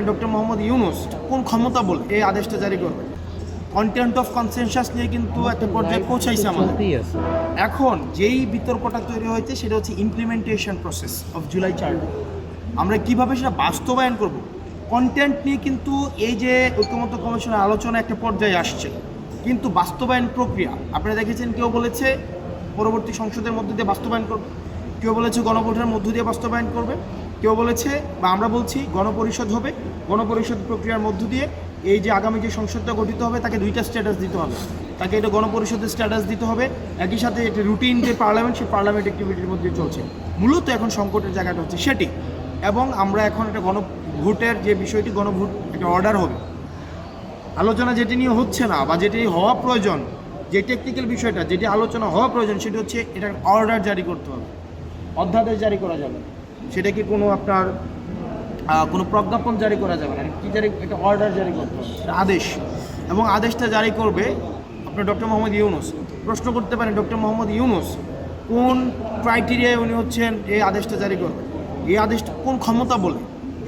Doctor Mohammad Yunus কোন ক্ষমতা বলে এই আদেশটা জারি করবে? কন্টেন্ট অফ কনসেনসাস নিয়ে কিন্তু একটা পর্যায়ে পৌঁছাইছে আমাদের। এখন যেই বিতর্কটা তৈরি হয়েছে সেটা হচ্ছে implementation process of July charter. আমরা কিভাবে সেটা বাস্তবায়ন করব, কন্টেন্ট নিয়ে কিন্তু এই যে ঐক্যমত্য কমিশনের আলোচনা একটা পর্যায়ে আসছে, কিন্তু বাস্তবায়ন প্রক্রিয়া আপনারা দেখেছেন, কেউ বলেছে পরবর্তী সংসদের মধ্য দিয়ে বাস্তবায়ন করবে, কেউ বলেছে গণভোটের মধ্য দিয়ে বাস্তবায়ন করবে, কেউ বলেছে বা আমরা বলছি গণপরিষদ হবে, গণপরিষদ প্রক্রিয়ার মধ্য দিয়ে এই যে আগামী যে সংসদটা গঠিত হবে তাকে দুইটা স্ট্যাটাস দিতে হবে, তাকে এটা গণপরিষদের স্ট্যাটাস দিতে হবে, একই সাথে এটা রুটিন যে পার্লামেন্ট, সেই পার্লামেন্ট অ্যাক্টিভিটির মধ্যে চলছে। মূলত এখন সংকটের জায়গাটা হচ্ছে সেটি, এবং আমরা এখন একটা গণভোটের যে বিষয়টি, গণভোট একটা অর্ডার হবে, আলোচনা যেটি নিয়ে হচ্ছে না বা যেটি হওয়া প্রয়োজন, যে টেকনিক্যাল বিষয়টা যেটি আলোচনা হওয়া প্রয়োজন সেটি হচ্ছে এটার অর্ডার জারি করতে হবে, অধ্যাদেশ জারি করা যাবে, সেটা কি কোনো আপনার কোনো প্রজ্ঞাপন জারি করা যাবে না, কি জারি, একটা অর্ডার জারি করতে হবে, আদেশ। এবং আদেশটা জারি করবে আপনার ডক্টর মোহাম্মদ ইউনূস। প্রশ্ন করতে পারেন ডক্টর মোহাম্মদ ইউনূস কোন ক্রাইটেরিয়ায় উনি হচ্ছেন এই আদেশটা জারি করবেন, এই আদেশটা কোন ক্ষমতা বলে?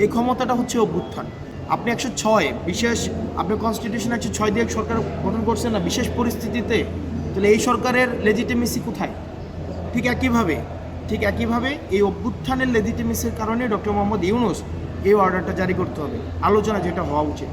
এই ক্ষমতাটা হচ্ছে অভ্যুত্থান। আপনি 106 বিশেষ, আপনি কনস্টিটিউশন 106 দিয়ে সরকার গঠন করছেন না বিশেষ পরিস্থিতিতে, তাহলে এই সরকারের লেজিটিমেসি কোথায়? ঠিক একইভাবে এই অভ্যুত্থানের লেজিটিমেসির কারণে ডক্টর মোহাম্মদ ইউনূস এই অর্ডারটা জারি করতে হবে, আলোচনা যেটা হওয়া উচিত।